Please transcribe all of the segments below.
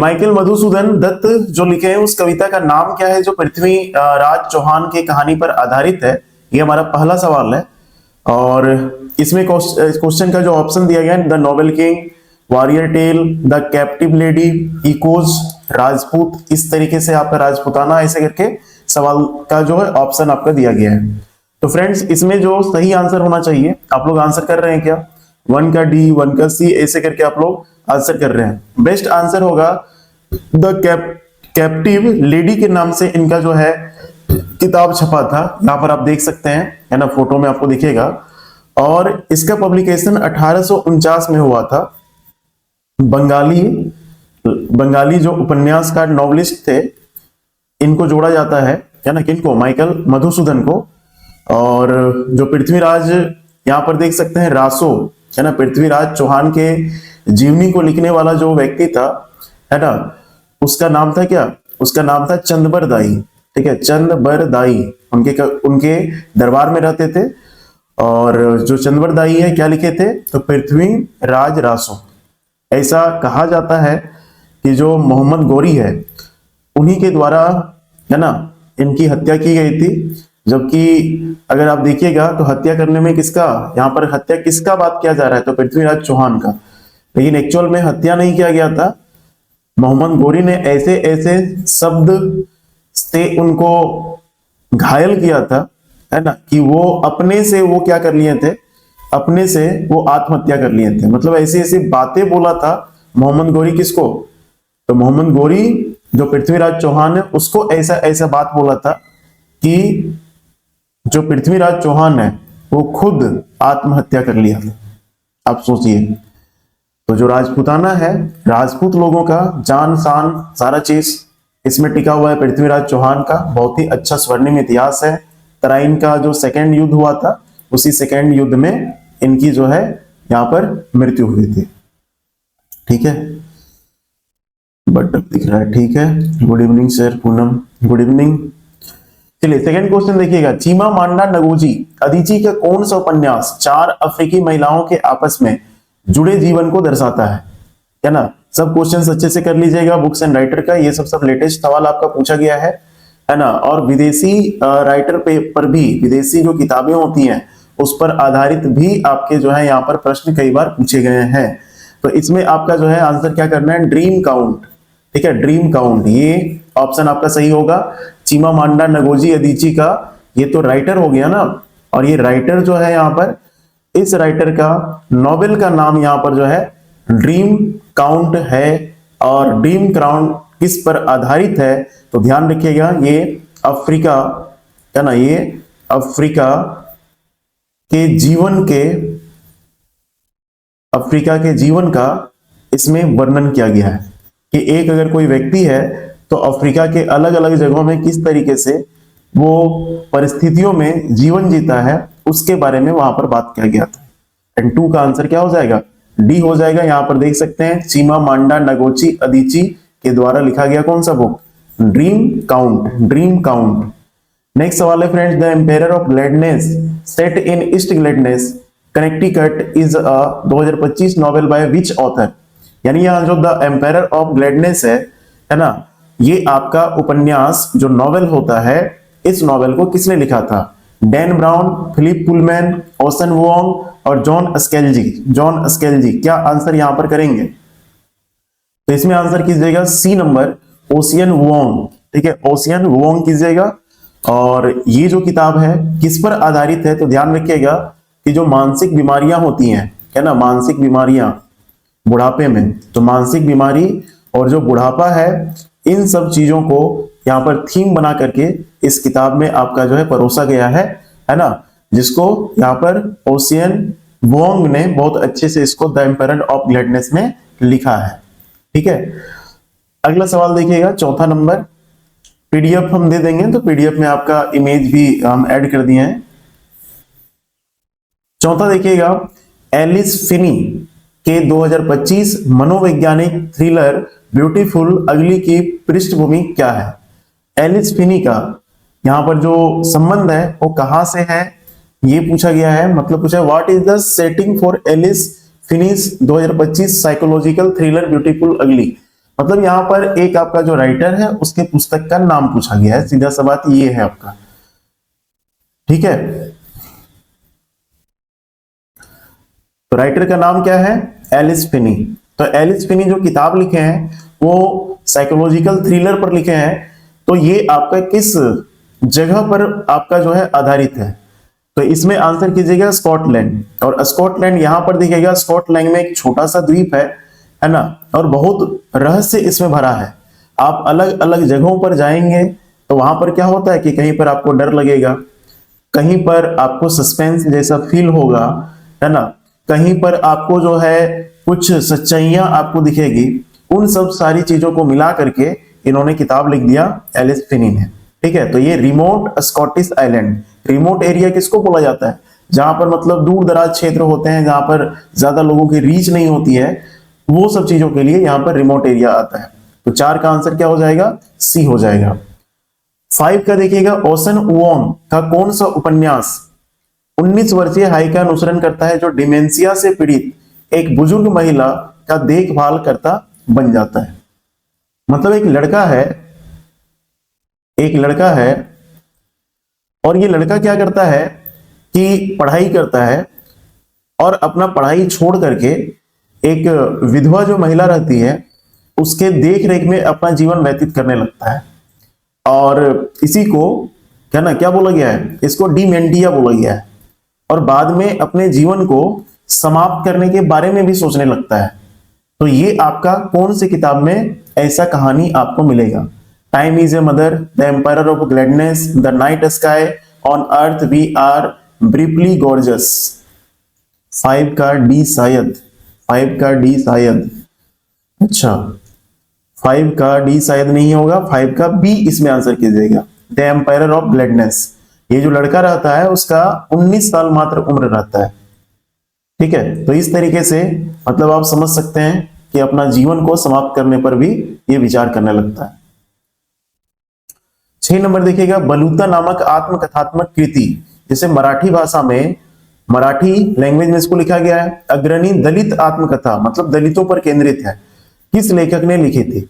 Michael Madhusudan Dutt जो लिखे हैं उस कविता का नाम क्या है जो पृथ्वी राज चौहान की कहानी पर आधारित है? ये हमारा पहला सवाल है। और इसमें क्वेश्चन का जो ऑप्शन दिया गया है, the noble king, warrior tale, the captive lady, echoes, Rajput, इस तरीके से आपका राजपूताना ऐसे करके सवाल का जो है ऑप्शन आपका दिया गया है। तो फ्रेंड्स इसमें जो सही आंसर होना चाहिए, आप लोग आंसर कर रहे हैं क्या? 1 का डी, 1 का सी, ऐसे करके आप लोग आंसर कर रहे हैं। बेस्ट आंसर होगा द कैप्टिव लेडी के नाम से इनका जो है किताब छपा था। यहां पर आप देख सकते हैं, है ना, फोटो में आपको दिखेगा। और इसका पब्लिकेशन 1849 में हुआ था। बंगाली जो उपन्यासकार नॉवलिस्ट थे, इनको जोड़ा जाता है ना, किनको? माइकल मधुसूदन को। और जो पृथ्वीराज यहां पर देख सकते हैं रासो, है ना, पृथ्वीराज चौहान के जीवनी को लिखने वाला जो व्यक्ति था, है ना, उसका नाम था क्या? उसका नाम था चंदबर दाई। ठीक है, चंदबर दाई उनके दरबार में रहते थे। और जो चंदबर दाई है क्या लिखे थे? तो पृथ्वीराज रासो। ऐसा कहा जाता है कि जो मोहम्मद गौरी है उन्हीं के द्वारा, है ना, इनकी हत्या की गई थी। जबकि अगर आप देखिएगा तो हत्या करने में किसका, यहाँ पर हत्या किसका बात किया जा रहा है? तो पृथ्वीराज चौहान का। लेकिन एक्चुअल में हत्या नहीं किया गया था। मोहम्मद गौरी ने ऐसे ऐसे शब्द से उनको घायल किया था, है ना, कि वो अपने से वो क्या कर लिए थे, अपने से वो आत्महत्या कर लिए थे। मतलब ऐसी ऐसी बातें बोला था मोहम्मद गौरी किसको? तो मोहम्मद गौरी जो पृथ्वीराज चौहान है उसको ऐसा ऐसा बात बोला था कि जो पृथ्वीराज चौहान है वो खुद आत्महत्या कर लिया था। आप सोचिए। तो जो राजपूताना है, राजपूत लोगों का जान शान सारा चीज इसमें टिका हुआ है पृथ्वीराज चौहान का। बहुत ही अच्छा स्वर्णिम इतिहास है। तराइन का जो सेकेंड युद्ध हुआ था, उसी सेकेंड युद्ध में इनकी जो है यहाँ पर मृत्यु हुई थी। ठीक है, बटन दिख रहा है। ठीक है, good evening sir Poonam, good evening. चलिए सेकंड क्वेश्चन देखिएगा। चिमामांडा नगोजी अदिची का कौन सा उपन्यास 4 अफ्रीकी महिलाओं के आपस में जुड़े जीवन को दर्शाता है ना? सब क्वेश्चंस अच्छे से कर लीजिएगा बुक्स एंड राइटर का। ये सब लेटेस्ट सवाल आपका पूछा गया है ना। और विदेशी राइटर पर भी, विदेशी जो किताबें होती हैं उस पर आधारित भी आपके जो है यहाँ पर प्रश्न कई बार पूछे गए हैं। तो इसमें आपका जो है आंसर क्या करना है? Dream count. ठीक है, ड्रीम काउंट, ये ऑप्शन आपका सही होगा। चिमामांडा नगोजी अदिची का ये तो राइटर हो गया ना। और ये राइटर जो है यहाँ पर, इस राइटर का नोवेल का नाम यहाँ पर जो है ड्रीम काउंट है। और ड्रीम काउंट किस पर आधारित है? तो ध्यान रखिएगा, ये अफ्रीका, है ना, ये अफ्रीका के जीवन का इसमें वर्णन किया गया है कि एक अगर कोई व्यक्ति है तो अफ्रीका के अलग अलग जगहों में किस तरीके से वो परिस्थितियों में जीवन जीता है, उसके बारे में वहां पर बात किया गया था। एंड 2 का आंसर क्या हो जाएगा? डी हो जाएगा। यहां पर देख सकते हैं चिमामांडा नगोची अदिची के द्वारा लिखा गया कौन सा book? Dream count, dream count. Next सवाल है friends, the empire of gladness set in East Gladness Connecticut is a 2025 novel by which author? यानी यहाँ जो द एम्पायर ऑफ ग्लैडनेस है ना, ये आपका उपन्यास जो नॉवेल होता है, इस नॉवेल को किसने लिखा था? Dan Brown, Philip Pullman, Ocean Vuong और जॉन स्केल्जी। John Scalzi. क्या आंसर यहां पर करेंगे? तो इसमें आंसर कीजिएगा सी नंबर, ओशियन वोंग। ठीक है, ओशियन वोंग कीजिएगा। और ये जो किताब है किस पर आधारित है? तो ध्यान रखिएगा कि जो मानसिक बीमारियां होती हैं, है ना, मानसिक बीमारियां बुढ़ापे में, तो मानसिक बीमारी और जो बुढ़ापा है, इन सब चीजों को यहाँ पर थीम बना करके इस किताब में आपका जो है परोसा गया है ना, जिसको यहाँ पर ओशियन वोंग ने बहुत अच्छे से इसको द एम्पायर ऑफ ग्लैडनेस में लिखा है। ठीक है, अगला सवाल देखिएगा, चौथा नंबर। पीडीएफ हम दे देंगे, तो पीडीएफ में आपका इमेज भी हम ऐड कर दिए हैं। चौथा देखिएगा, एलिस फिनी के 2025 मनोवैज्ञानिक थ्रिलर ब्यूटीफुल अगली की पृष्ठभूमि क्या है? एलिस फिनी का यहाँ पर जो संबंध है वो कहां से है, ये पूछा गया है। मतलब पूछा what is the setting for Alice Feeney 2025 psychological thriller beautiful ugly. मतलब यहाँ पर एक आपका जो राइटर है उसके पुस्तक का नाम पूछा गया है, सीधा सा बात ये है आपका। ठीक है, तो राइटर का नाम क्या है? Alice Feeney. तो एलिस फिनी जो किताब लिखे हैं वो साइकोलॉजिकल थ्रिलर पर लिखे हैं। तो ये आपका किस जगह पर आपका जो है आधारित है? तो इसमें आंसर कीजिएगा स्कॉटलैंड। और स्कॉटलैंड यहां पर दिखेगा, स्कॉटलैंड में एक छोटा सा द्वीप है ना, और बहुत रहस्य इसमें भरा है। आप अलग अलग जगहों पर जाएंगे तो वहां पर क्या होता है कि कहीं पर आपको डर लगेगा, कहीं पर आपको सस्पेंस जैसा फील होगा, है ना, कहीं पर आपको जो है कुछ सच्चाइयां आपको दिखेगी। उन सब सारी चीजों को मिला करके इन्होंने किताब लिख दिया एलिस फिनी ने। ठीक है, तो ये remote Scottish island, remote area किसको बोला जाता है? जहां पर मतलब दूर दराज क्षेत्र होते हैं, जहां पर ज्यादा लोगों की रीच नहीं होती है, वो सब चीजों के लिए यहां पर रिमोट एरिया आता है। तो 4 का आंसर क्या हो जाएगा? सी हो जाएगा। 5 का देखिएगा, ओशन वोंग का कौन सा उपन्यास 19 वर्षीय हाई का अनुसरण करता है जो डिमेंशिया से पीड़ित एक बुजुर्ग महिला का देखभाल करता बन जाता है? मतलब एक लड़का है और ये लड़का क्या करता है कि पढ़ाई करता है और अपना पढ़ाई छोड़ करके एक विधवा जो महिला रहती है उसके देख रेख में अपना जीवन व्यतीत करने लगता है। और इसी को क्या बोला गया है? इसको डिमेंटिया बोला गया है। और बाद में अपने जीवन को समाप्त करने के बारे में भी सोचने लगता है। तो ये आपका कौन सी किताब में ऐसा कहानी आपको मिलेगा? Time is a mother, the empire of gladness, the night sky, on earth we are briefly gorgeous. 5 का डी शायद, 5 का डी शायद, अच्छा 5 का डी शायद नहीं होगा, 5 का बी इसमें आंसर कीजिएगा, द एम्पायर ऑफ ग्लैडनेस। ये जो लड़का रहता है उसका 19 साल मात्र उम्र रहता है। ठीक है, तो इस तरीके से मतलब आप समझ सकते हैं कि अपना जीवन को समाप्त करने पर भी ये विचार करने लगता है। 6 नंबर देखिएगा, बलूता नामक आत्मकथात्मक कृति, जिसे मराठी भाषा में, मराठी लैंग्वेज में इसको लिखा गया है अग्रणी दलित आत्मकथा, मतलब दलितों पर केंद्रित है, किस लेखक ने लिखी थी?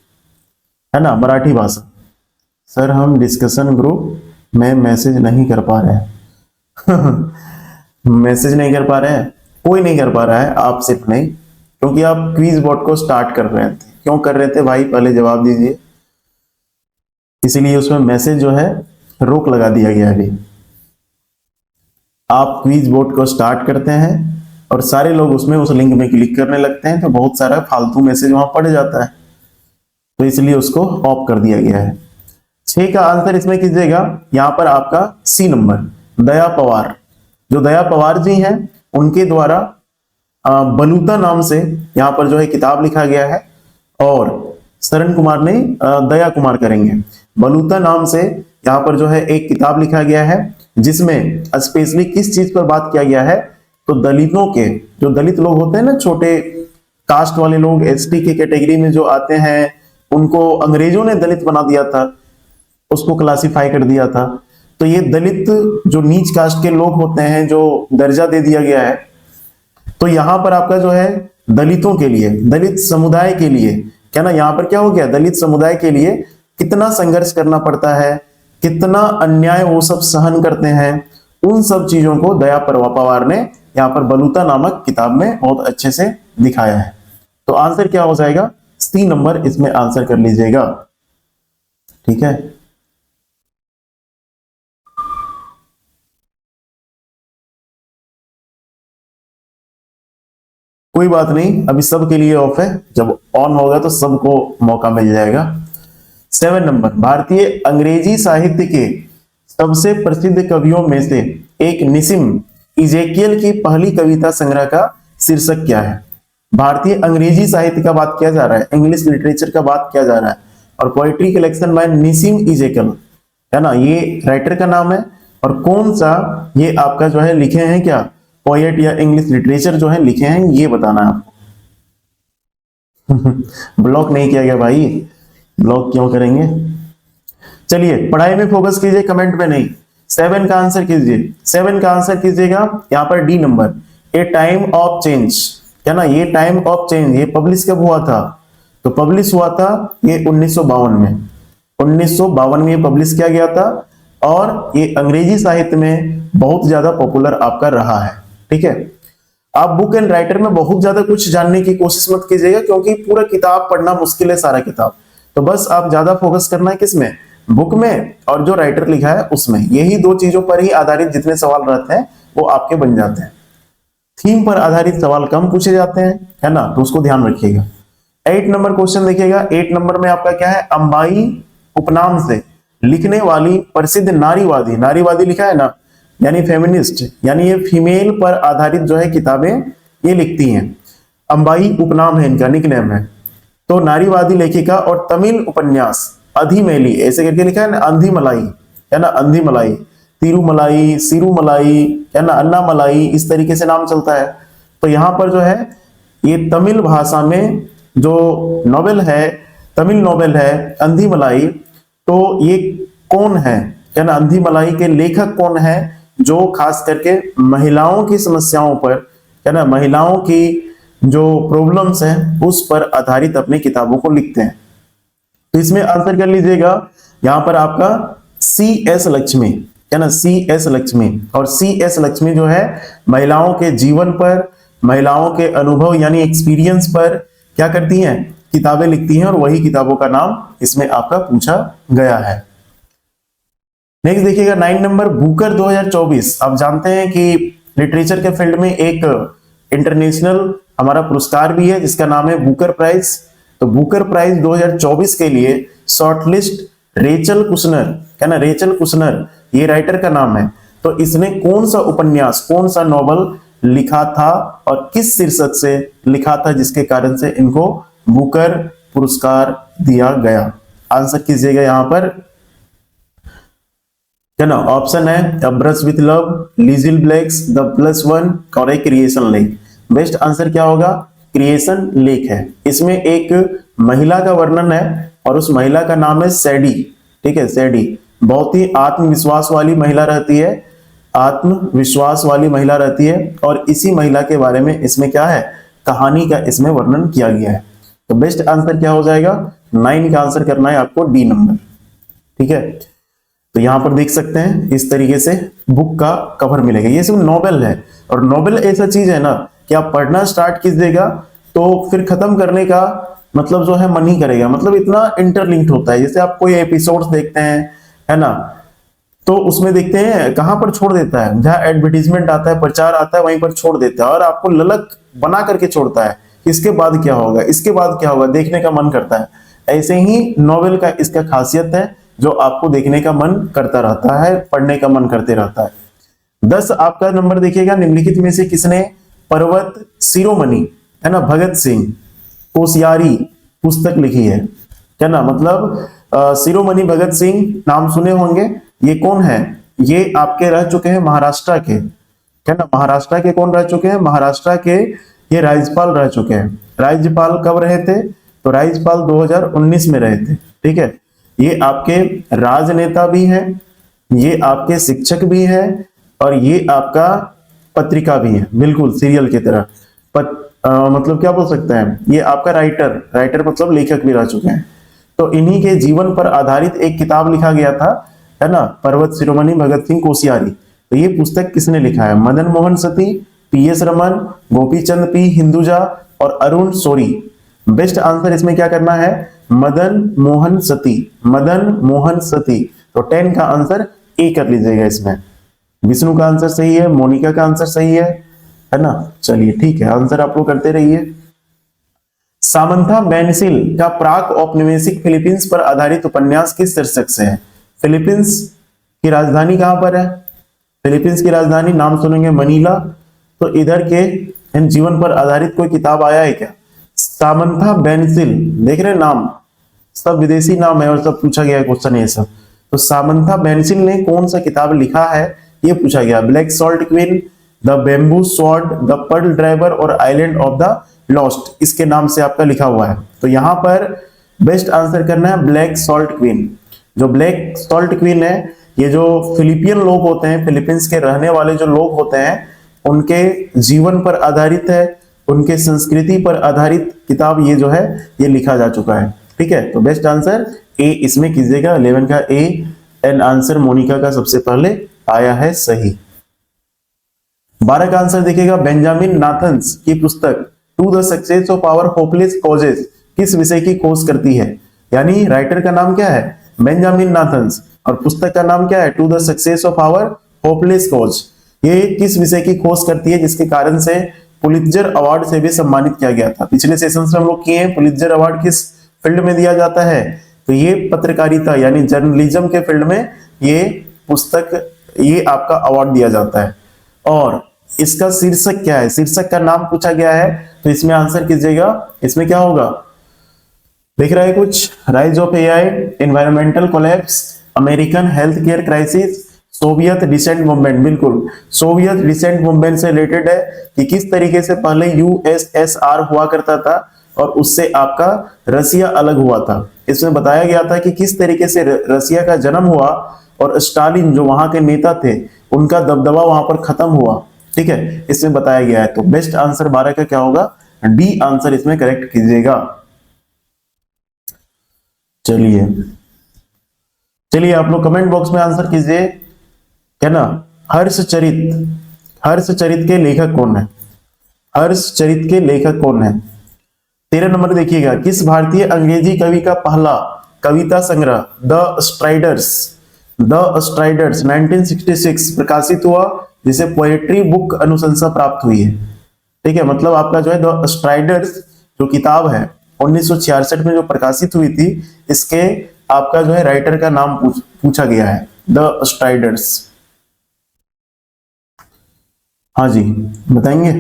है ना, मराठी भाषा। सर हम डिस्कशन ग्रुप में मैसेज नहीं कर पा रहे हैं मैसेज नहीं कर पा रहे हैं, कोई नहीं कर पा रहा है, आप सिर्फ नहीं, क्योंकि आप क्विज बोर्ड को स्टार्ट कर रहे थे। क्यों कर रहे थे भाई, पहले जवाब दीजिए। इसीलिए उसमें मैसेज जो है रोक लगा दिया गया। अभी आप क्विज बोर्ड को स्टार्ट करते हैं और सारे लोग उसमें उस लिंक में क्लिक करने लगते हैं, तो बहुत सारा फालतू मैसेज वहां पड़ जाता है, तो इसलिए उसको ऑफ कर दिया गया है। 6 का आंसर इसमें कीजिएगा, यहां पर आपका सी नंबर, दया पवार। जो दया पवार जी हैं उनके द्वारा बलूता नाम से यहां पर जो है किताब लिखा गया है, और शरण कुमार ने दया कुमार करेंगे। बलूता नाम से यहां पर जो है एक किताब लिखा गया है जिसमें स्पेशली किस चीज पर बात किया गया है? तो दलितों के, जो दलित लोग होते हैं ना, छोटे कास्ट वाले लोग, एसटी के कैटेगरी में जो आते हैं, उनको अंग्रेजों ने दलित बना दिया था, उसको क्लासिफाई कर दिया था। तो ये दलित जो नीच कास्ट के लोग होते हैं, जो दर्जा दे दिया गया है, तो यहां पर आपका जो है दलितों के लिए, दलित समुदाय के लिए, क्या ना, यहां पर क्या हो गया, दलित समुदाय के लिए कितना संघर्ष करना पड़ता है, कितना अन्याय वो सब सहन करते हैं, उन सब चीजों को दया पवार ने यहाँ पर बलूता नामक किताब में बहुत अच्छे से दिखाया है। तो आंसर क्या हो जाएगा? सी नंबर इसमें आंसर कर लीजिएगा। ठीक है, कोई बात नहीं, अभी सबके लिए ऑफ है, जब ऑन होगा तो सबको मौका मिल जाएगा। 7 नंबर, भारतीय अंग्रेजी साहित्य के सबसे प्रसिद्ध कवियों में से एक निसिम इजेकियल की पहली कविता संग्रह का शीर्षक क्या है? भारतीय अंग्रेजी साहित्य का बात किया जा रहा है, इंग्लिश लिटरेचर का बात किया जा रहा है, और पोएट्री कलेक्शन बाय निसिम इजेकियल, है ना, ये राइटर का नाम है। और कौन सा ये आपका जो है लिखे हैं, क्या पोएट या इंग्लिश लिटरेचर जो है लिखे हैं, ये बताना है आपको ब्लॉक नहीं किया गया भाई, ब्लॉक क्यों करेंगे? चलिए पढ़ाई में फोकस कीजिए, कमेंट में नहीं। 7 का आंसर कीजिए, 7 का आंसर कीजिएगा यहां पर D number, A time of change, क्या ना, ये टाइम ऑफ चेंज, ये पब्लिश कब हुआ था? तो पब्लिश हुआ था ये 1952 में। 1952 में ये पब्लिश किया गया था और ये अंग्रेजी साहित्य में बहुत ज्यादा पॉपुलर आपका रहा है। ठीक है, आप बुक एंड राइटर में बहुत ज्यादा कुछ जानने की कोशिश मत कीजिएगा, क्योंकि पूरा किताब पढ़ना मुश्किल है, सारा किताब। तो बस आप ज्यादा फोकस करना है किसमें, बुक में, और जो राइटर लिखा है उसमें। यही दो चीजों पर ही आधारित जितने सवाल रहते हैं वो आपके बन जाते हैं। थीम पर आधारित सवाल कम पूछे जाते हैं, है ना, तो उसको ध्यान रखिएगा। 8 नंबर क्वेश्चन देखिएगा। 8 नंबर में आपका क्या है, अंबाई उपनाम से लिखने वाली प्रसिद्ध नारीवादी, नारीवादी लिखा है ना, यानी फेमिनिस्ट, यानी ये फीमेल पर आधारित जो है किताबें ये लिखती हैं। अंबाई उपनाम है इनका, निकनेम है। तो नारीवादी लेखिका और तमिल उपन्यास अधिमेली ऐसे करके लिखा है ना, अंधी मलाई, है ना, अंधी मलाई, तिरुमलाई, सिरुमलाई, है ना, अन्ना मलाई, इस तरीके से नाम चलता है। तो यहां पर जो है ये तमिल भाषा में जो नोवेल है, तमिल नोवेल है अंधी मलाई, तो ये कौन है ना, अंधी मलाई के लेखक कौन है, जो खास करके महिलाओं की समस्याओं पर, है ना, महिलाओं की जो प्रॉब्लम्स हैं उस पर आधारित अपनी किताबों को लिखते हैं। तो इसमें आंसर कर लीजिएगा यहां पर आपका C.S. लक्ष्मी, है ना, C.S. लक्ष्मी। और C.S. लक्ष्मी जो है महिलाओं के जीवन पर, महिलाओं के अनुभव यानी एक्सपीरियंस पर क्या करती हैं, किताबें लिखती हैं, और वही किताबों का नाम इसमें आपका पूछा गया है। नेक्स्ट देखिएगा 9 नंबर, बुकर 2024। आप जानते हैं कि लिटरेचर के फील्ड में एक इंटरनेशनल हमारा पुरस्कार भी है जिसका नाम है बुकर प्राइज। तो बुकर प्राइज 2024 के लिए शॉर्टलिस्ट रेचल कुशनर, है ना, रेचल कुशनर ये राइटर का नाम है। तो इसने कौन सा उपन्यास, कौन सा नॉवल लिखा था और किस शीर्षक से लिखा था जिसके कारण से इनको बुकर पुरस्कार दिया गया। आंसर कीजिएगा यहां पर, है ना। ऑप्शन है अ ब्रश विथ लव, लिजिल ब्लैक्स, द प्लस वन और एक क्रिएशन लेक। बेस्ट आंसर क्या होगा, क्रिएशन लेक है। इसमें एक महिला का वर्णन है और उस महिला का नाम है सैडी। ठीक है, सैडी बहुत ही आत्मविश्वास वाली महिला रहती है, आत्मविश्वास वाली महिला रहती है, और इसी महिला के बारे में इसमें क्या है, कहानी का इसमें वर्णन किया गया है। तो बेस्ट आंसर क्या हो जाएगा, 9 का आंसर करना है आपको, डी नंबर। ठीक है, तो यहां पर देख सकते हैं इस तरीके से बुक का कवर मिलेगा। ये सिर्फ नॉवेल है, और नॉवेल ऐसा चीज है ना कि आप पढ़ना स्टार्ट कीजिएगा तो फिर खत्म करने का मतलब जो है मन ही करेगा, मतलब इतना इंटरलिंक्ड होता है। जैसे आप कोई एपिसोड्स देखते हैं, है ना, तो उसमें देखते हैं कहां पर छोड़ देता है, जहां एडवर्टीजमेंट आता है, प्रचार आता है, वहीं पर छोड़ देता है, और आपको ललक बना करके छोड़ता है, इसके बाद क्या होगा, इसके बाद क्या होगा, देखने का मन करता है। ऐसे ही नॉवेल का इसका खासियत है, जो आपको देखने का मन करता रहता है, पढ़ने का मन करते रहता है। 10 आपका नंबर देखिएगा, निम्नलिखित में से किसने पर्वत शिरोमणि, है ना, भगत सिंह कोश्यारी पुस्तक लिखी है ना, मतलब शिरोमणि भगत सिंह नाम सुने होंगे। ये कौन है, ये आपके रह चुके हैं महाराष्ट्र के, है ना, महाराष्ट्र के कौन रह चुके हैं, महाराष्ट्र के ये राज्यपाल रह चुके हैं। राज्यपाल कब रहे थे, तो राज्यपाल 2019 में रहे थे। ठीक है, ये आपके राजनेता भी हैं, ये आपके शिक्षक भी हैं, और ये आपका पत्रिका भी है, बिल्कुल सीरियल की तरह। मतलब क्या बोल सकते हैं, ये आपका राइटर मतलब लेखक भी रह चुके हैं। तो इन्हीं के जीवन पर आधारित एक किताब लिखा गया था, है ना, पर्वत शिरोमणि भगत सिंह कोश्यारी। तो ये पुस्तक किसने लिखा है, मदन मोहन सती, पीएस रमन, गोपीचंद पी हिंदुजा और अरुण शोरी। बेस्ट आंसर इसमें क्या करना है, मदन मोहन सती, मदन मोहन सती। तो 10 का आंसर ए कर लीजिएगा इसमें। विष्णु का आंसर सही है, मोनिका का आंसर सही है ना। चलिए ठीक है, आंसर आप लोग करते रहिए। सामंथा बेनिसिल का प्राक औपनिवेशिक फिलीपींस पर आधारित उपन्यास किस शीर्षक से है। फिलीपींस की राजधानी कहां पर है, फिलीपींस की राजधानी नाम सुनेंगे मनीला। तो इधर के इन जीवन पर आधारित कोई किताब आया है क्या, सामंथा बेनिसिल, देख रहे नाम सब विदेशी नाम है और सब पूछा गया क्वेश्चन है सब। तो सामंथा बेनिसिल ने कौन सा किताब लिखा है ये पूछा गया, black salt queen, the bamboo sword, the pearl driver और आइलैंड ऑफ द लॉस्ट, इसके नाम से आपका लिखा हुआ है। तो यहां पर बेस्ट आंसर करना है ब्लैक सॉल्ट क्वीन। जो ब्लैक सॉल्ट क्वीन है, ये जो फिलिपियन लोग होते हैं, फिलीपींस के रहने वाले जो लोग होते हैं, उनके जीवन पर आधारित है, उनके संस्कृति पर आधारित किताब ये जो है ये लिखा जा चुका है। ठीक है, तो बेस्ट आंसर ए इसमें कीजिएगा, 11 का ए एंड आंसर मोनिका का सबसे पहले आया है सही। 12 का आंसर देखिएगा, बेंजामिन नाथन्स की पुस्तक to the success of our hopeless causes किस विषय की खोज करती है? यानी राइटर का नाम क्या है? बेंजामिन नाथन्स, और पुस्तक का नाम क्या है? To the success of our hopeless cause. ये किस विषय की खोज करती है जिसके कारण से पुलित्जर अवार्ड से भी सम्मानित किया गया था? पिछले सेशन में हम लोग किए हैं, पुलित्जर अवार्ड किस फील्ड में दिया जाता है? तो ये पत्रकारिता यानी जर्नलिज्म के फील्ड में ये पुस्तक, ये आपका अवार्ड दिया जाता है। और इसका शीर्षक क्या है? शीर्षक का नाम पूछा गया है, तो इसमें आंसर कीजिएगा। इसमें क्या होगा? देख रहा है कुछ, rise of AI, environmental collapse, American health care crisis, Soviet dissent movement. बिल्कुल, सोवियत डिसेंट मूवमेंट से रिलेटेड है कि किस तरीके से पहले यूएसएसआर हुआ करता था और उससे आपका रसिया अलग हुआ था। इसमें बताया गया था कि किस तरीके से रसिया का जन्म हुआ और स्टालिन जो वहां के नेता थे उनका दबदबा वहां पर खत्म हुआ। ठीक है, इसमें बताया गया है। तो बेस्ट आंसर 12 का क्या होगा? डी आंसर इसमें करेक्ट कीजिएगा। चलिए चलिए आप लोग कमेंट बॉक्स में आंसर कीजिए, क्या ना। हर्षचरित, हर्षचरित के लेखक कौन है? हर्षचरित के लेखक कौन है? 13 नंबर देखिएगा, किस भारतीय अंग्रेजी कवि का पहला कविता संग्रह द स्ट्राइडर्स 1966 प्रकाशित हुआ, जिसे पोएट्री बुक अनुशंसा प्राप्त हुई है? ठीक है, मतलब आपका जो है द स्ट्राइडर्स जो किताब है 1966 में जो प्रकाशित हुई थी, इसके आपका जो है राइटर का नाम पूछा गया है, द स्ट्राइडर्स। हाँ जी, बताएंगे?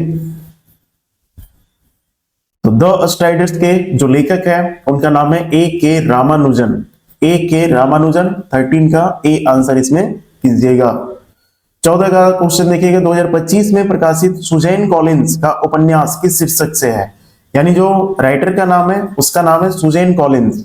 तो द स्ट्राइडर्स के जो लेखक है उनका नाम है ए के रामानुजन। ए के रामानुजन, 13 का ए आंसर इसमें कीजिएगा। 14 का क्वेश्चन देखिएगा, 2025 में प्रकाशित सुजैन कॉलिंस का उपन्यास किस शीर्षक से है? यानी जो राइटर का नाम है उसका नाम है सुजैन कॉलिंस,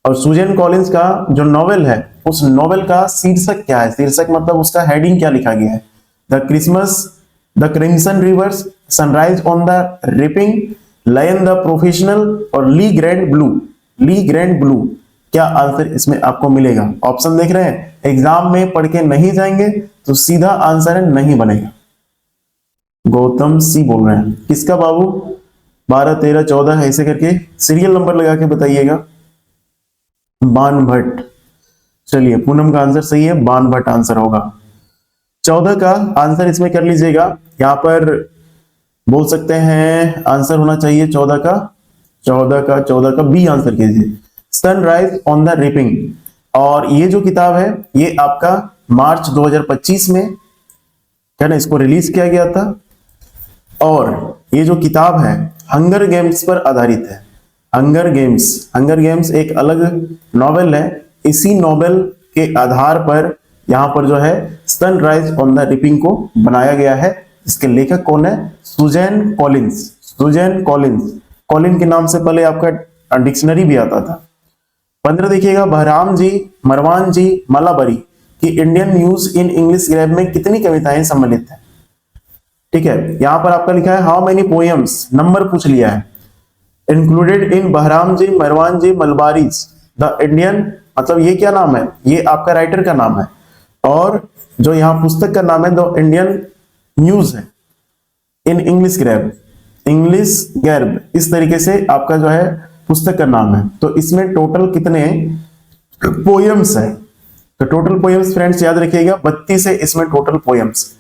और सुजैन कॉलिंस का जो नॉवेल है उस नॉवेल का शीर्षक क्या है? शीर्षक मतलब उसका हेडिंग क्या लिखा गया है? The Christmas, the crimson rivers, sunrise on the reaping, lion the professional और le grand bleu. Le grand bleu, क्या आंसर इसमें आपको मिलेगा? ऑप्शन देख रहे हैं, एग्जाम में पढ़ के नहीं जाएंगे तो सीधा आंसर है नहीं बनेगा। गौतम सी बोल रहे हैं, किसका बाबू? 12, 13, 14 ऐसे करके सीरियल नंबर लगा के बताइएगा। बान भट्ट। चलिए, पूनम का आंसर सही है, बान भट्ट आंसर होगा। 14 का आंसर इसमें कर लीजिएगा, यहां पर बोल सकते हैं आंसर होना चाहिए 14 का बी आंसर कीजिए, सनराइज ऑन द रिपिंग। और ये जो किताब है ये आपका मार्च 2025 में क्या ना इसको रिलीज किया गया था, और ये जो किताब है हंगर गेम्स पर आधारित है। हंगर गेम्स एक अलग नॉवेल है, इसी नॉवेल के आधार पर यहां पर जो है सनराइज ऑन द रिपिंग को बनाया गया है। इसके लेखक कौन है? Suzanne Collins. कॉलिन के नाम से पहले आपका डिक्शनरी भी आता था। 15 देखिएगा, बहराम जी, मरवान जी, मलाबरी की Indian news in English grab में कितनी कविताएं सम्मिलित हैं? ठीक है, यहां पर आपका लिखा है हाउ मेनी पोएम्स, नंबर पूछ लिया है। Included in Behram ji, Merwan ji, Malabari's the Indian, मतलब ये क्या नाम है? ये आपका राइटर का नाम है, और जो यहाँ पुस्तक का नाम है द इंडियन न्यूज है इन इंग्लिश ग्रैब, इस तरीके से आपका जो है पुस्तक का नाम है। तो इसमें टोटल कितने पोएम्स है? तो टोटल पोएम्स फ्रेंड्स याद रखिएगा 32 है इसमें टोटल पोएम्स।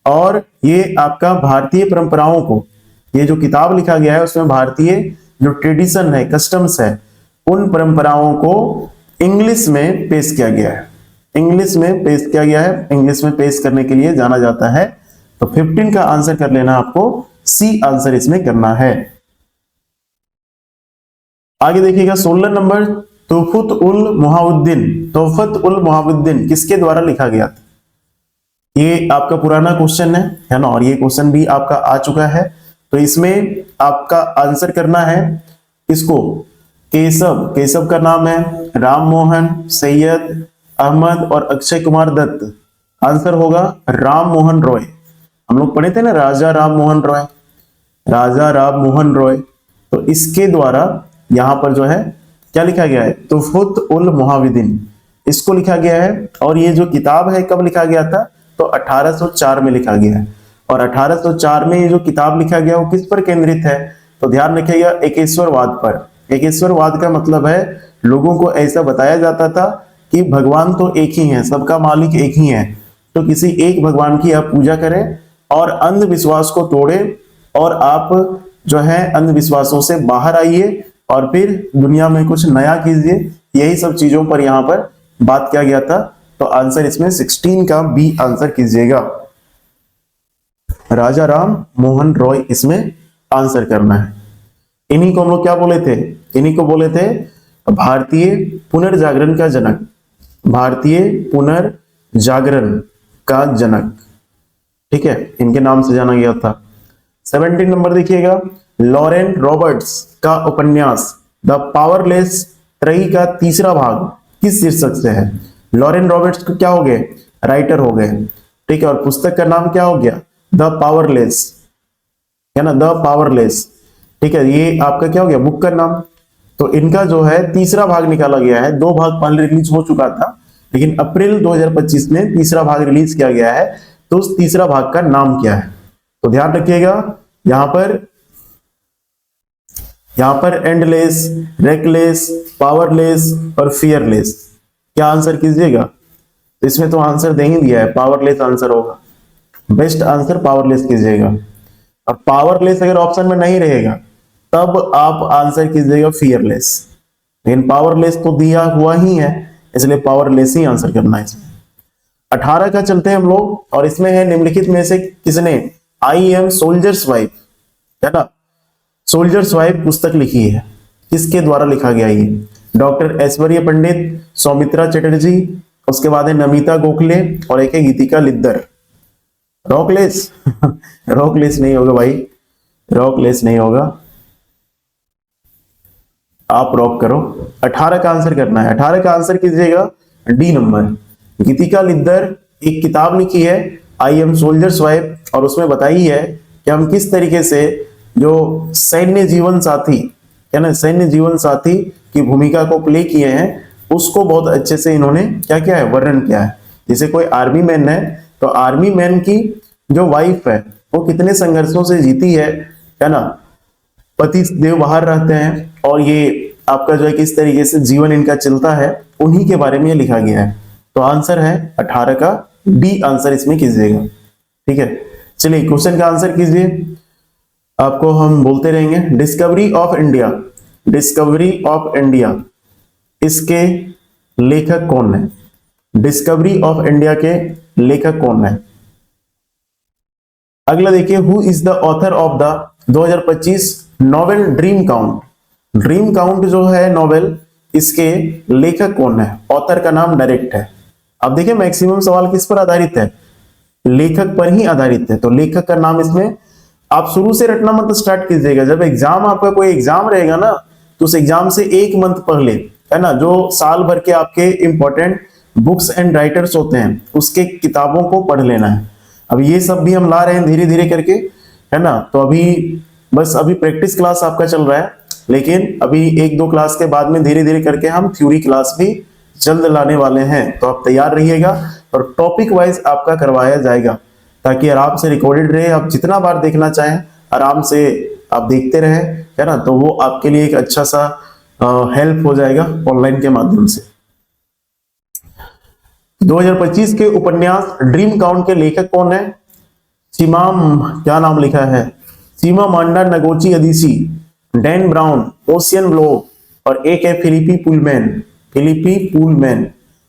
और ये आपका भारतीय परंपराओं को, ये जो किताब लिखा गया है उसमें भारतीय जो ट्रेडिशन है, कस्टम्स है, उन परंपराओं को इंग्लिश में पेश किया गया है। इंग्लिश में पेश करने के लिए जाना जाता है। तो 15 का आंसर कर लेना, आपको सी आंसर इसमें करना है। आगे देखिएगा 16 नंबर, तोहफत उल मुहावुद्दीन किसके द्वारा लिखा गया था? ये आपका पुराना क्वेश्चन है ना, और ये क्वेश्चन भी आपका आ चुका है। तो इसमें आपका आंसर करना है इसको, केशव का नाम है राम मोहन, सैयद अहमद और अक्षय कुमार दत्त। आंसर होगा राम मोहन रॉय। हम लोग पढ़े थे ना राजा राम मोहन रॉय, राजा राम मोहन रॉय। तो इसके द्वारा यहाँ पर जो है क्या लिखा गया है, तुहफत उल मुहाविदीन, इसको लिखा गया है। और ये जो किताब है कब लिखा गया था, तो 1804 में लिखा गया है। और 1804 में ये जो किताब लिखा गया वो किस पर केंद्रित है, तो ध्यान रखिएगा एकेश्वरवाद पर। एकेश्वरवाद का मतलब है लोगों को ऐसा बताया जाता था कि भगवान तो एक ही है, सबका मालिक एक ही है, तो किसी एक भगवान की आप पूजा करें और अंधविश्वास को तोड़ें और आप जो है अंधविश्वासों से बाहर आइए और फिर दुनिया में कुछ नया कीजिए। यही सब चीजों पर यहाँ पर बात किया गया था। तो आंसर इसमें 16 का बी आंसर कीजिएगा। राजा राम मोहन रॉय इसमें आंसर करना है। इन्हीं को हम लोग क्या बोले थे, इन्हीं को बोले थे भारतीय पुनर्जागरण का जनक, भारतीय पुनर्जागरण का जनक। ठीक है, इनके नाम से जाना गया था। 17 नंबर देखिएगा, लॉरेन रॉबर्ट्स का उपन्यास द पावरलेस त्रयी का तीसरा भाग किस शीर्षक से है। लॉरेन रॉबर्ट्स को क्या हो गए, राइटर हो गए। ठीक है, और पुस्तक का नाम क्या हो गया, द पावरलेस, है ना, द पावरलेस। ठीक है, ये आपका क्या हो गया, बुक का नाम। तो इनका जो है तीसरा भाग निकाला गया है। 2 भाग पहले रिलीज हो चुका था, लेकिन अप्रैल 2025 में तीसरा भाग रिलीज किया गया है। तो उस तीसरा भाग का नाम क्या है, तो ध्यान रखिएगा यहां पर एंडलेस, रेकलेस, पावरलेस और फियरलेस। क्या आंसर कीजिएगा, तो इसमें तो आंसर दे ही दिया है, पावरलेस आंसर होगा। बेस्ट आंसर पावरलेस कीजिएगा। और पावरलेस अगर ऑप्शन में नहीं रहेगा तब आप आंसर कीजिएगा फियरलेस, लेकिन पावरलेस तो दिया हुआ ही है, इसलिए पावरलेस ही आंसर करना है इसमें। 18 का चलते हैं हम लोग, और इसमें है निम्नलिखित में से किसने आई एम सोल्जर्स वाइफ, है ना, सोल्जर्स वाइफ पुस्तक लिखी है, किसके द्वारा लिखा गया ये, डॉक्टर ऐश्वर्य पंडित, सौमित्रा चटर्जी, उसके बाद है नमिता गोखले और एक है गीतिका लिद्दर। रॉकलेस रॉकलेस नहीं होगा भाई, रॉकलेस नहीं होगा, आप रॉक करो। 18 का आंसर करना है। 18 का आंसर कीजिएगा डी नंबर। गीतिका लिद्दर एक किताब लिखी है आई एम सोल्जर्स वाइफ, और उसमें बताई है कि हम किस तरीके से जो सैन्य जीवन साथी, है ना, सैन्य जीवन साथी की भूमिका को प्ले किए हैं, उसको बहुत अच्छे से इन्होंने क्या किया है, वर्णन किया है। जैसे कोई आर्मी मैन है तो आर्मी मैन की जो वाइफ है वो कितने संघर्षों से जीती है ना, पति देव बाहर रहते हैं और ये आपका जो है किस तरीके से जीवन इनका चलता है, उन्हीं के बारे में लिखा गया है। तो आंसर है 18 का डी आंसर इसमें कीजिएगा। ठीक है, चलिए क्वेश्चन का आंसर कीजिए, आपको हम बोलते रहेंगे। Discovery of India, discovery of India इसके लेखक कौन है, डिस्कवरी ऑफ इंडिया के लेखक कौन है। अगला देखिए, who is the author of the 2025 novel dream count. Dream count जो है नोवेल, इसके लेखक कौन है, ऑथर का नाम डायरेक्ट है। अब देखिए मैक्सिमम सवाल किस पर आधारित है, लेखक पर ही आधारित है। तो लेखक का नाम इसमें आप शुरू से रटना मत स्टार्ट कीजिएगा। जब एग्जाम आपका कोई एग्जाम रहेगा ना, तो उस एग्जाम से 1 मंथ पहले, है ना, जो साल भर के आपके इंपॉर्टेंट बुक्स एंड राइटर्स होते हैं उसके किताबों को पढ़ लेना है। अब ये सब भी हम ला रहे हैं धीरे धीरे करके, है ना। तो अभी बस अभी प्रैक्टिस क्लास आपका चल रहा है, लेकिन अभी 1-2 क्लास के बाद में धीरे धीरे करके हम थ्योरी क्लास भी जल्द लाने वाले हैं। तो आप तैयार रहिएगा और टॉपिक वाइज आपका करवाया जाएगा, ताकि आराम से रिकॉर्डेड रहे, आप जितना बार देखना चाहें आराम से आप देखते रहे, है ना। तो वो आपके लिए एक अच्छा सा हेल्प हो जाएगा ऑनलाइन के माध्यम से। 2025 के उपन्यास ड्रीम काउंट के लेखक कौन है, क्या नाम लिखा है, चिमामांडा नगोची अदिसी, डैन ब्राउन, ओशियन ब्लोक और एक है फिलिपी पुलमैन, फिलिपी पुलमैन।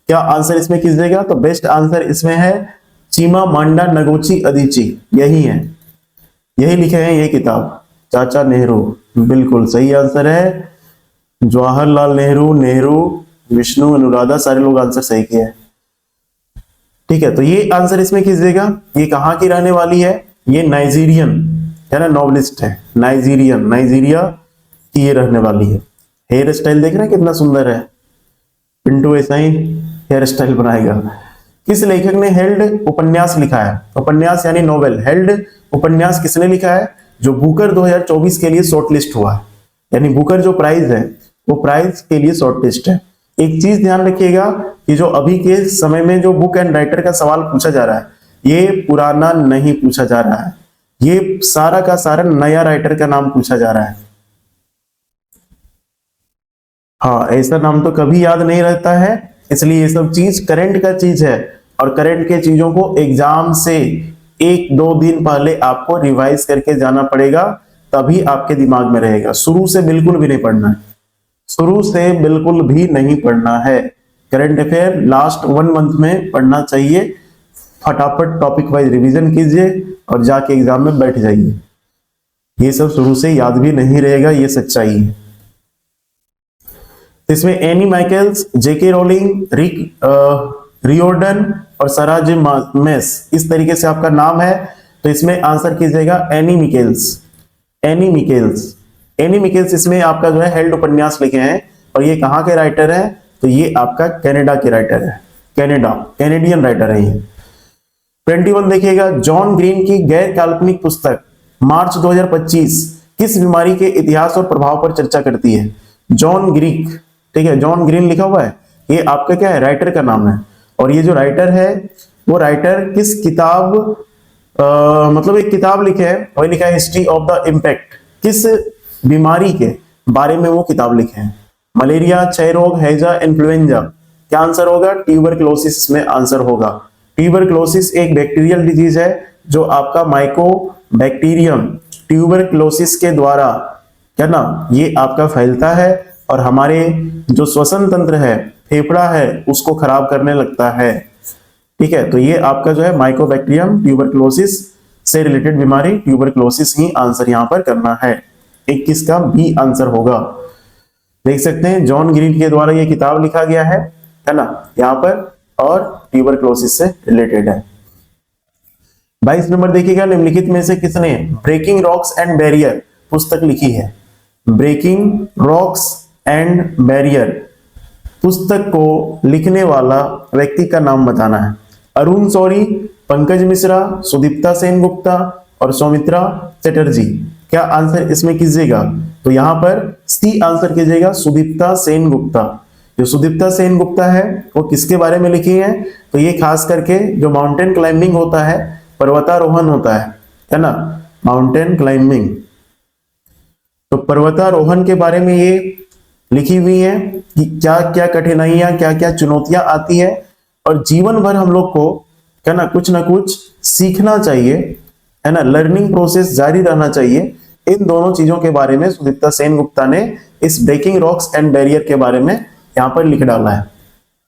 क्या आंसर इसमें कीजिएगा, तो बेस्ट आंसर इसमें है चिमामांडा नगोची अदिची, यही है, यही लिखे हैं ये किताब, चाचा नेहरू। बिल्कुल सही आंसर है, जवाहरलाल नेहरू, नेहरू, विष्णु, अनुराधा, सारे लोग आंसर सही किए हैं। ठीक है, तो ये आंसर इसमें कीजिएगा। ये कहाँ की रहने वाली है, ये नाइजीरियन, है ना, नॉवलिस्ट है, नाइजीरियन, नाइजीरिया की ये रहने वाली है। हेयर स्टाइल देख रहे हैं कितना सुंदर है, पिंटू ऐसा ही हेयर स्टाइल बनाएगा। किस लेखक ने हेल्ड उपन्यास लिखा है, उपन्यास यानी नोवेल, हेल्ड उपन्यास किसने लिखा है, जो बुकर 2024 के लिए शॉर्टलिस्ट हुआ है, यानी बुकर जो प्राइज है वो प्राइज के लिए शॉर्टलिस्ट है। एक चीज ध्यान रखिएगा कि जो अभी के समय में जो बुक एंड राइटर का सवाल पूछा जा रहा है ये पुराना नहीं पूछा जा रहा है, ये सारा का सारा नया राइटर का नाम पूछा जा रहा है। हाँ, ऐसा नाम तो कभी याद नहीं रहता है, इसलिए ये सब चीज करंट का चीज है और करंट के चीजों को एग्जाम से 1-2 दिन पहले आपको रिवाइज करके जाना पड़ेगा, तभी आपके दिमाग में रहेगा। शुरू से बिल्कुल भी नहीं पढ़ना है, शुरू से बिल्कुल भी नहीं पढ़ना है। करंट अफेयर लास्ट 1 मंथ में पढ़ना चाहिए। फटाफट टॉपिक वाइज रिवीजन कीजिए और जाके एग्जाम में बैठ जाइए। ये सब शुरू से याद भी नहीं रहेगा, ये सच्चाई है। इसमें एनी माइकल्स, जेके रोलिंग, रिक रियोर्डन और सरा जे मेस, इस तरीके से आपका नाम है, तो इसमें आंसर कीजिएगा एनी मिकेल्स। एनी मिकेल्स, एनी मिकेल्स इसमें आपका जो है हेल्ड उपन्यास लिखे हैं और ये कहाँ के राइटर हैं, तो ये आपका कनाडा के राइटर है, कैनेडियन राइटर है ये। 21 देखिएगा, जॉन ग्रीन की गैर काल्पनिक पुस्तक मार्च 2025 किस बीमारी के इतिहास और प्रभाव पर चर्चा करती है? जॉन ग्रीक, ठीक है, जॉन ग्रीन लिखा हुआ है, ये आपका क्या है, राइटर का नाम है। और ये जो राइटर है वो राइटर किस किताब मतलब एक किताब लिखे है, वही लिखा है हिस्ट्री ऑफ द इम्पैक्ट, किस बीमारी के बारे में वो किताब लिखे हैं? मलेरिया, क्षय रोग, हैजा, इन्फ्लुएंजा। क्या आंसर होगा? ट्यूबरक्लोसिस इसमें आंसर होगा। ट्यूबरक्लोसिस एक बैक्टीरियल डिजीज है जो आपका माइकोबैक्टीरियम ट्यूबरक्लोसिस के द्वारा, क्या ना, ये आपका फैलता है और हमारे जो श्वसन तंत्र है, फेफड़ा है, उसको खराब करने लगता है। ठीक है, तो ये आपका जो है माइकोबैक्टीरियम ट्यूबरक्लोसिस से रिलेटेड बीमारी, ट्यूबरक्लोसिस ही आंसर यहां पर करना है। 21 का बी आंसर होगा। देख सकते हैं जॉन ग्रीन के द्वारा ये किताब लिखा गया है ना, यहाँ पर, और ट्यूबरक्लोसिस से रिलेटेड है। 22 नंबर देखिएगा, निम्नलिखित में से किसने ब्रेकिंग रॉक्स एंड बैरियर पुस्तक लिखी है? ब्रेकिंग रॉक्स एंड बैरियर पुस्तक को लिखने वाला व्यक्ति का नाम बताना है। अरुण शौरी, पंकज मिश्रा, सुदीप्ता सेनगुप्ता और सौमित्रा चटर्जी। क्या आंसर इसमें कीजिएगा? तो यहां पर सी आंसर कीजिएगा, सुदीप्ता सेनगुप्ता। जो सुदीप्ता सेनगुप्ता है वो किसके बारे में लिखी है? तो ये खास करके जो माउंटेन क्लाइंबिंग होता है, पर्वतारोहण होता है ना, माउंटेन क्लाइंबिंग, तो पर्वतारोहण के बारे में ये लिखी हुई है कि क्या क्या कठिनाइयां, क्या क्या चुनौतियां आती है, और जीवन भर हम लोग को, क्या ना, कुछ ना कुछ सीखना चाहिए, है ना, लर्निंग प्रोसेस जारी रहना चाहिए। इन दोनों चीजों के बारे में सुदीप्ता सेनगुप्ता ने इस ब्रेकिंग रॉक्स एंड बैरियर के बारे में यहां पर लिख डाला है।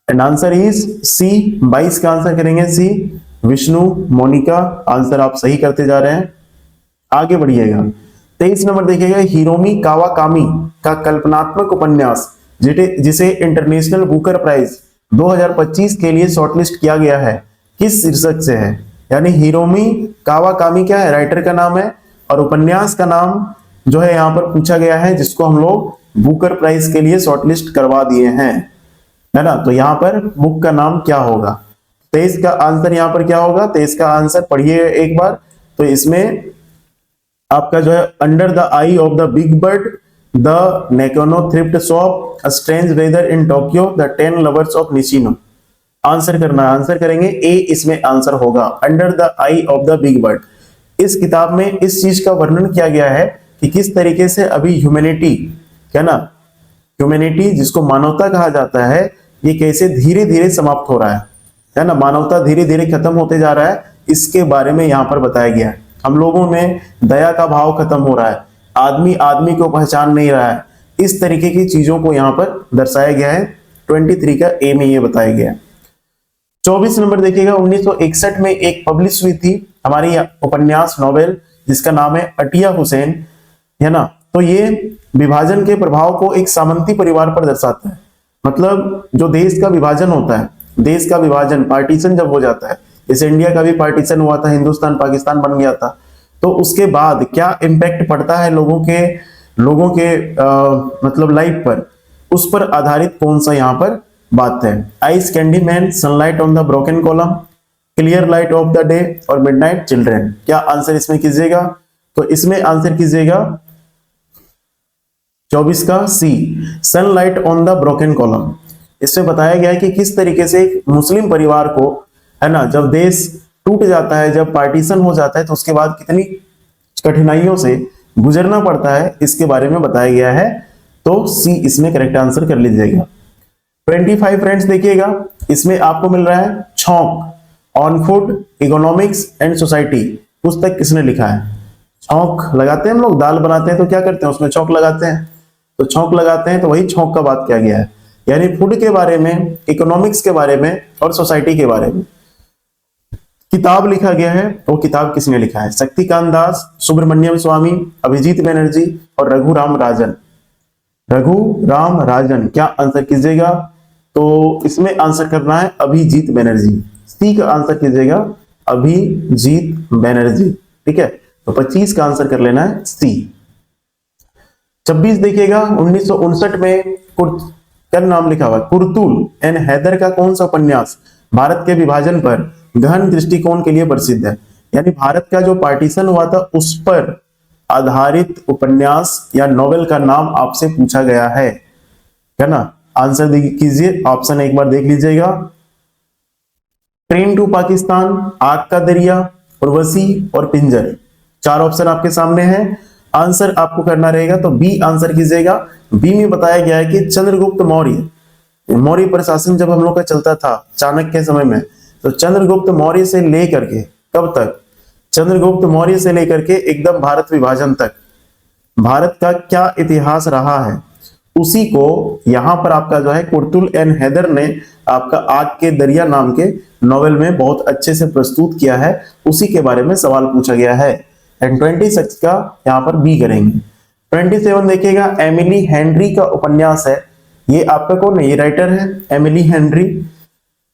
एंड आंसर इज सी। 22 का आंसर करेंगे सी। विष्णु, मोनिका, आंसर आप सही करते जा रहे हैं, आगे बढ़िएगा। 23 नंबर देखिएगा, हिरोमी कावाकामी का कल्पनात्मक उपन्यास जिसे इंटरनेशनल बुकर प्राइज 2025 के लिए शॉर्टलिस्ट किया गया है, किस शीर्षक से है? यानी हिरोमी कावाकामी क्या है, राइटर का नाम है, और उपन्यास का नाम जो है यहाँ पर पूछा गया है, जिसको हम लोग बुकर प्राइज के लिए शॉर्टलिस्ट करवा दिए हैं, है ना। तो यहाँ पर बुक का नाम क्या होगा? 23 का आंसर यहाँ पर क्या होगा? 23 का आंसर पढ़िए एक बार। तो इसमें आपका जो है under the eye of the big bird, the Nakano thrift shop, a strange weather in Tokyo, the 10 lovers of Nishino. Answer करना है, आंसर करेंगे ए, इसमें आंसर होगा under the eye of the big bird. इस किताब में इस चीज का वर्णन किया गया है कि किस तरीके से अभी ह्यूमैनिटी, क्या ना, ह्यूमैनिटी जिसको मानवता कहा जाता है, ये कैसे धीरे धीरे समाप्त हो रहा है ना, मानवता धीरे धीरे खत्म होते जा रहा है, इसके बारे में यहाँ पर बताया गया है। हम लोगों में दया का भाव खत्म हो रहा है, आदमी आदमी को पहचान नहीं रहा है, इस तरीके की चीजों को यहाँ पर दर्शाया गया है। 23 का ए में ये बताया गया है। 24 नंबर देखिएगा, 1961 में एक पब्लिश हुई थी हमारी उपन्यास नॉवेल जिसका नाम है अटिया हुसैन, है ना। तो ये विभाजन के प्रभाव को एक सामंती परिवार पर दर्शाता है। मतलब जो देश का विभाजन होता है, देश का विभाजन, पार्टीशन जब हो जाता है, जैसे इंडिया का भी पार्टीशन हुआ था, हिंदुस्तान पाकिस्तान बन गया था, तो उसके बाद क्या इम्पैक्ट पड़ता है लोगों के मतलब लाइफ पर, उस पर आधारित कौन सा यहाँ पर बात है। Ice candy man, sunlight on the broken column, clear light of the day और मिडनाइट चिल्ड्रन। क्या आंसर इसमें कीजिएगा? तो इसमें आंसर कीजिएगा 24 का C, sunlight on the broken column. इसमें बताया गया है कि किस तरीके से एक मुस्लिम परिवार को, है ना, जब देश टूट जाता है, जब पार्टीशन हो जाता है, तो उसके बाद कितनी कठिनाइयों से गुजरना पड़ता है, इसके बारे में बताया गया है। तो सी इसमें करेक्ट आंसर कर लीजिएगा। 25 फ्रेंड्स देखिएगा, इसमें आपको मिल रहा है छौंक on food economics and society. पुस्तक किसने लिखा है? छौंक लगाते हैं हम लोग, दाल बनाते हैं तो क्या करते हैं, उसमें छौंक लगाते हैं, तो छौंक लगाते हैं, तो वही छौंक का बात किया गया है, यानी फूड के बारे में, इकोनॉमिक्स के बारे में और सोसाइटी के बारे में किताब लिखा गया है। वो किताब किसने लिखा है? शक्तिकांत दास, सुब्रमण्यम स्वामी, अभिजीत बनर्जी और रघुराम राजन। रघुराम राजन, क्या आंसर कीजिएगा? तो इसमें आंसर करना है अभिजीत बनर्जी। सी का आंसर कीजिएगा अभिजीत बनर्जी। ठीक है, तो 25 का आंसर कर लेना है सी। 26 देखिएगा, 1959 में क्या नाम लिखा हुआ? कुर्तुल एंड हैदर का कौन सा उपन्यास भारत के विभाजन पर गहन दृष्टिकोण के लिए प्रसिद्ध है? यानी भारत का जो पार्टीशन हुआ था उस पर आधारित उपन्यास या नॉवेल का नाम आपसे पूछा गया है ना? आंसर कीजिए, ऑप्शन एक बार देख लीजिएगा। ट्रेन टू पाकिस्तान, आग का दरिया, उर्वशी और पिंजर। 4 ऑप्शन आपके सामने हैं, आंसर आपको करना रहेगा, तो बी आंसर कीजिएगा। बी में बताया गया है कि चंद्रगुप्त मौर्य प्रशासन जब हम लोग का चलता था चाणक्य के समय में, तो चंद्रगुप्त मौर्य से लेकर के कब तक? चंद्रगुप्त मौर्य से लेकर के एकदम भारत विभाजन तक भारत का क्या इतिहास रहा है, उसी को यहां पर आपका जो है कुर्तुल एंड हैदर ने आपका आग के दरिया नाम के नॉवेल में बहुत अच्छे से प्रस्तुत किया है। उसी के बारे में सवाल पूछा गया है। एंड 26 का यहाँ पर बी करेंगे। 27 देखिएगा, एमिली हेनरी का उपन्यास है। ये आपका कौन है? ये राइटर है एमिली हेनरी।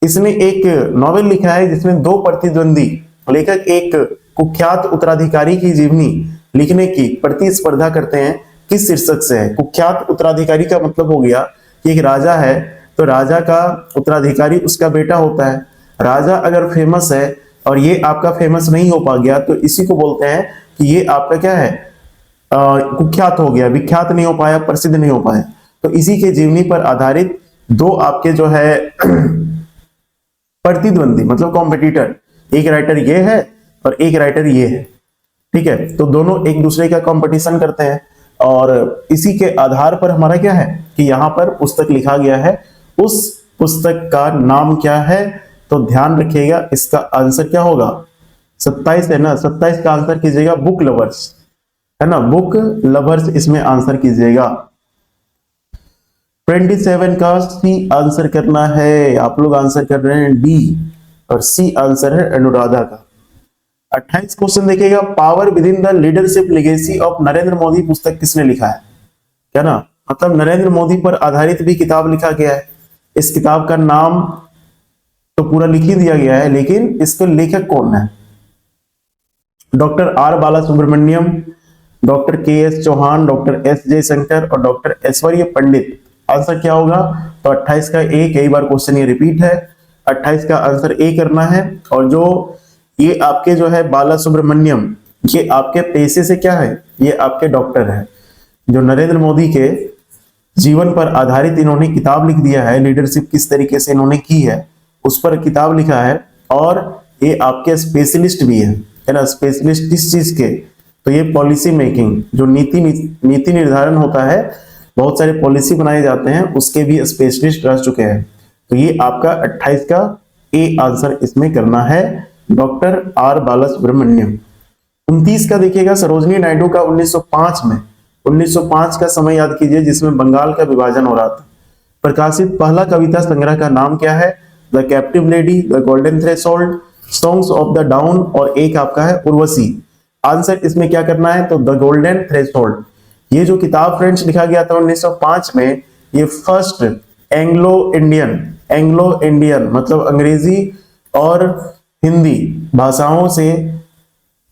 इसने एक नॉवेल लिखा है जिसमें 2 प्रतिद्वंदी लेखक एक कुख्यात उत्तराधिकारी की जीवनी लिखने की प्रतिस्पर्धा करते हैं। किस शीर्षक से है? कुख्यात उत्तराधिकारी का मतलब हो गया कि एक राजा है, तो राजा का उत्तराधिकारी उसका बेटा होता है। राजा अगर फेमस है और ये आपका फेमस नहीं हो पा गया, तो इसी को बोलते हैं कि ये आपका क्या है? कुख्यात हो गया, विख्यात नहीं हो पाया, प्रसिद्ध नहीं हो पाया। तो इसी के जीवनी पर आधारित 2 आपके जो है प्रतिद्वंदी मतलब कॉम्पिटिटर, एक राइटर ये है और एक राइटर ये है। ठीक है, तो दोनों एक दूसरे का कंपटीशन करते हैं और इसी के आधार पर हमारा क्या है कि यहाँ पर पुस्तक लिखा गया है। उस पुस्तक का नाम क्या है? तो ध्यान रखिएगा, इसका आंसर क्या होगा? 27 है ना, 27 का आंसर कीजिएगा बुक लवर्स, है ना, बुक लवर्स इसमें आंसर कीजिएगा। 27 का सी आंसर करना है। आप लोग आंसर कर रहे हैं डी और सी आंसर है अनुराधा का। 28 क्वेश्चन देखिएगा, power with in the leadership legacy of Narendra Modi पुस्तक किसने लिखा है? क्या ना, मतलब नरेंद्र मोदी पर आधारित भी किताब लिखा गया है। इस किताब का नाम तो पूरा लिख ही दिया गया है, लेकिन इसके लेखक कौन है? Doctor R Bala Subramaniam, doctor K S Chauhan, doctor S Jaishankar और डॉक्टर ऐश्वर्य पंडित। आंसर क्या होगा? तो 28 का ए, कई बार क्वेश्चन ये रिपीट है, 28 का आंसर ए करना है। और जो ये आपके जो है बाला सुब्रमण्यम, ये आपके पेशे से क्या है? ये आपके डॉक्टर है। जो नरेंद्र मोदी के जीवन पर आधारित इन्होंने किताब लिख दिया है, लीडरशिप किस तरीके से इन्होंने की है उस पर किताब लिखा है। और ये आपके स्पेशलिस्ट भी है ना, स्पेशलिस्ट किस चीज के? तो ये पॉलिसी मेकिंग, जो नीति निर्धारण होता है, बहुत सारे पॉलिसी बनाए जाते हैं, उसके भी स्पेशलिस्ट रह चुके हैं। तो ये आपका 28 का ए आंसर इसमें करना है, डॉक्टर आर बाला सुब्रमण्यम। 29 का देखिएगा, सरोजनी नायडू का 1905 का समय याद कीजिए जिसमें बंगाल का विभाजन हो रहा था। प्रकाशित पहला कविता संग्रह का नाम क्या है? The captive lady, the golden threshold, songs of the down और एक आपका है उर्वशी। आंसर इसमें क्या करना है? तो द गोल्डन थ्रेशोल्ड। ये जो किताब फ्रेंड्स लिखा गया था 1905 में, ये फर्स्ट एंग्लो इंडियन मतलब अंग्रेजी और हिंदी भाषाओं से,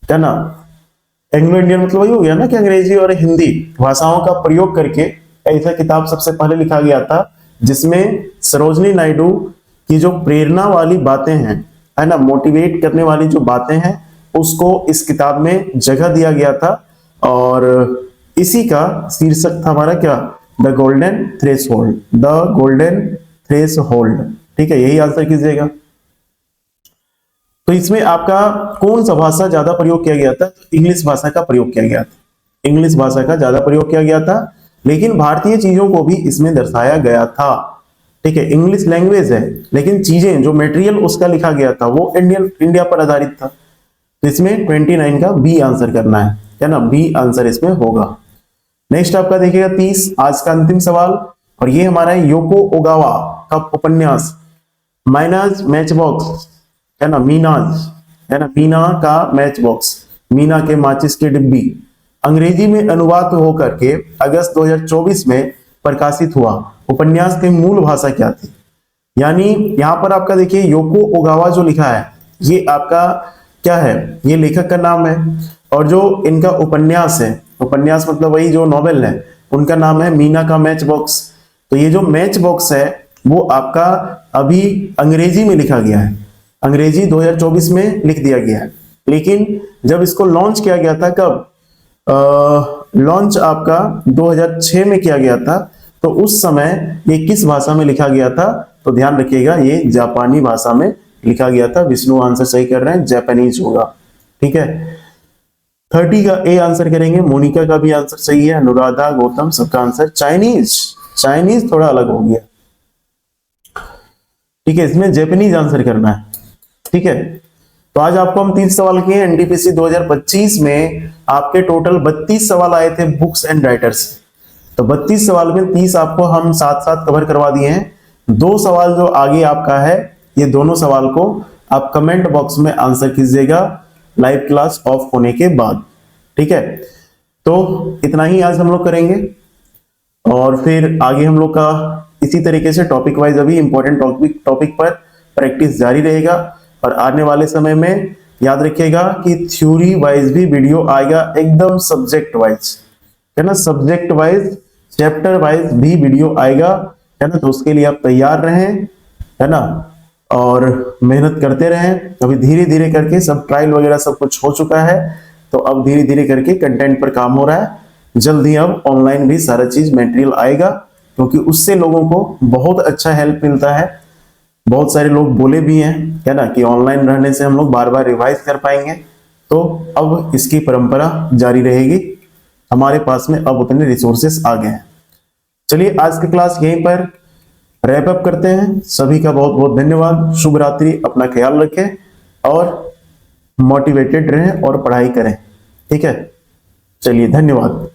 क्या ना, एंग्लो इंडियन मतलब वही हो गया ना कि अंग्रेजी और हिंदी भाषाओं का प्रयोग करके ऐसा किताब सबसे पहले लिखा गया था, जिसमें सरोजनी नायडू की जो प्रेरणा वाली बातें हैं, है ना, मोटिवेट करने वाली जो बातें हैं, उसको इस किताब में जगह दिया गया था और इसी का शीर्षक था हमारा क्या, the golden threshold, the golden threshold. ठीक है, यही आंसर कीजिएगा। तो इसमें आपका कौन सा भाषा ज्यादा प्रयोग किया गया था, तो इंग्लिश भाषा का प्रयोग किया गया था, इंग्लिश भाषा का ज्यादा प्रयोग किया गया था, लेकिन भारतीय चीजों को भी इसमें दर्शाया गया था। ठीक है, इंग्लिश लैंग्वेज है लेकिन चीजें जो मटेरियल उसका लिखा गया था वो इंडिया पर आधारित था। तो इसमें 29 का बी आंसर करना है ना, बी आंसर इसमें होगा। नेक्स्ट आपका देखिएगा 30, आज का अंतिम सवाल, और ये हमारा है योको ओगावा का उपन्यास माइनाज मैच बॉक्स, है ना, मीनाज, है ना, मीना का मैच बॉक्स, मीना के माचिस की डिब्बी, अंग्रेजी में अनुवाद होकर के अगस्त 2024 में प्रकाशित हुआ। उपन्यास की मूल भाषा क्या थी? यानी यहां पर आपका देखिए योको ओगावा जो लिखा है ये आपका क्या है, ये लेखक का नाम है, और जो इनका उपन्यास है, उपन्यास मतलब वही जो नॉवेल है, उनका नाम है मीना का मैच बॉक्स। तो ये जो मैच बॉक्स है वो आपका अभी अंग्रेजी में लिखा गया है, अंग्रेजी 2024 में लिख दिया गया है, लेकिन जब इसको लॉन्च किया गया था, कब लॉन्च आपका 2006 में किया गया था, तो उस समय ये किस भाषा में लिखा गया था? तो ध्यान रखिएगा ये जापानी भाषा में लिखा गया था। विष्णु आंसर सही कर रहे हैं, जापानीज होगा। ठीक है, 30 का ए आंसर करेंगे, मोनिका का भी आंसर सही है, अनुराधा, गौतम, सबका आंसर चाइनीज, चाइनीज थोड़ा अलग हो गया। ठीक है, इसमें जापानीज आंसर करना है। ठीक है, तो आज आपको हम 30 सवाल किए। एनटीपीसी 2025 में आपके टोटल 32 सवाल आए थे बुक्स एंड राइटर्स, तो 32 सवाल में 30 आपको हम साथ साथ कवर करवा दिए हैं। 2 सवाल जो आगे आपका है, ये दोनों सवाल को आप कमेंट बॉक्स में आंसर कीजिएगा लाइव क्लास ऑफ होने के बाद। ठीक है, तो इतना ही आज हम लोग करेंगे, और फिर आगे हम लोग का इसी तरीके से टॉपिक वाइज अभी इंपॉर्टेंट टॉपिक पर प्रैक्टिस जारी रहेगा। और आने वाले समय में याद रखिएगा कि थ्योरी वाइज भी वीडियो आएगा, एकदम सब्जेक्ट वाइज, है ना, सब्जेक्ट वाइज चैप्टर वाइज भी वीडियो आएगा, है ना। तो उसके लिए आप तैयार रहें, है ना, और मेहनत करते रहें। अभी धीरे धीरे करके सब ट्रायल वगैरह सब कुछ हो चुका है, तो अब धीरे धीरे करके कंटेंट पर काम हो रहा है। जल्दी अब ऑनलाइन भी सारा चीज मटेरियल आएगा, क्योंकि उससे लोगों को बहुत अच्छा हेल्प मिलता है। बहुत सारे लोग बोले भी हैं, है ना, कि ऑनलाइन रहने से हम लोग बार बार रिवाइज कर पाएंगे। तो अब इसकी परंपरा जारी रहेगी, हमारे पास में अब उतने रिसोर्सेस आ गए हैं। चलिए आज की क्लास यहीं पर रैप अप करते हैं। सभी का बहुत बहुत धन्यवाद, शुभ रात्रि, अपना ख्याल रखें और मोटिवेटेड रहें और पढ़ाई करें। ठीक है, चलिए धन्यवाद।